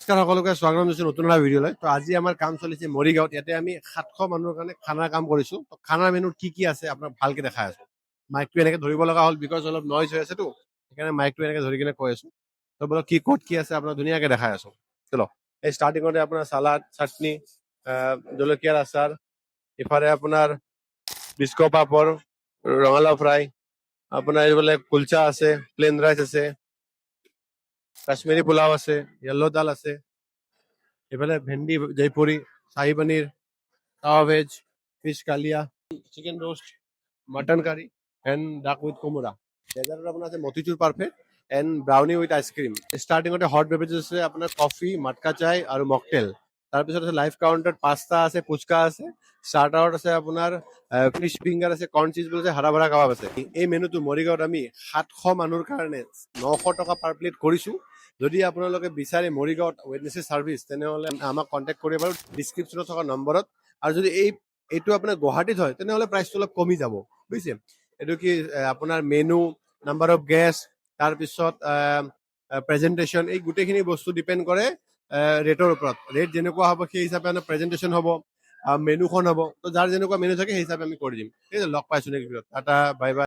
নমস্কাৰ সকলোকে স্বাগতম জনাইছো নতুন এটা ভিডিঅ'লৈ। তো আজি আমাৰ কাম চলিছে মৰিগাঁৱত। ইয়াতে আমি 700 মানুহৰ কাৰণে খানাৰ কাম কৰিছো। তো খানাৰ মেনুত কি কি আছে আপোনাক ভালকে দেখাই আছো। মাইকটো এনেকে ধৰিব লগা হ'ল বিকজ অলপ নইজ হৈ আছেতো, সেইকাৰণে মাইকটো এনেকে ধৰি কিনে কৈ আছো। তো বোলো কি ক'ত কি আছে আপোনাক ধুনীয়াকে দেখাই আছো। চলো, এই ষ্টাৰ্টিঙতে আপোনাৰ চালাড, চাটনি, জলকীয়াৰ আচাৰ, ইফালে আপোনাৰ বিস্ক পাপৰ, ৰঙালাও ফ্ৰাই, আপোনাৰ এইফালে কুলচা আছে, প্লেন ৰাইচ আছে, কাশ্মীৰী পোলাও আছে, য়েল্লো দাল আছে, এফালে ভেন্ডি Jaipuri, shahi paneer, tawa veg, fish kalia, chicken roast, mutton curry and duck with komora. ডেজার্টত আপোনাৰ আছে motichoor parfait and brownie with ice cream. ষ্টাৰ্টিঙতে হট বেভাৰেজেছ আছে আপোনাৰ কফি, মাটকা চাই আৰু মকটেল। তাৰপিছত আছে লাইফ কাউণ্টাৰত পাস্তা আছে, ফুচকা আছে, ষ্টাৰ্টাৰত আছে আপোনাৰ ফিছ ফিংগাৰ আছে, কৰ্ণ চিজ আছে, হাৰা ভৰা কাবাব আছে। এই মেনুটো মৰিগাঁৱত আমি 700 মানুহৰ কাৰণে 900 টকা পাৰ প্লেট কৰিছো। যদি আপোনালোকে বিচাৰে মৰিগাঁৱত ৱেটনেছি ছাৰ্ভিচ তেনেহ'লে আমাক কণ্টেক্ট কৰিব বাৰু ডিছক্ৰিপশ্যনত থকা নম্বৰত। আৰু যদি এইটো আপোনাৰ গুৱাহাটীত হয় তেনেহ'লে প্ৰাইচটো অলপ কমি যাব, বুজিছে। এইটো কি আপোনাৰ মেনু, নাম্বাৰ অফ গেষ্ট, তাৰপিছত প্ৰেজেণ্টেশ্যন, এই গোটেইখিনি বস্তু ডিপেণ্ড কৰে ৰেটৰ ওপৰত। ৰেট যেনেকুৱা হ'ব সেই হিচাপে মানে প্ৰেজেণ্টেশ্যন হ'ব, মেনুখন হ'ব। তো যাৰ যেনেকুৱা মেনু থাকে সেই হিচাপে আমি কৰি দিম। ঠিক আছে, লগ পাইছোঁ নেক্সট ভিডিঅ'ত। Tata, bye bye.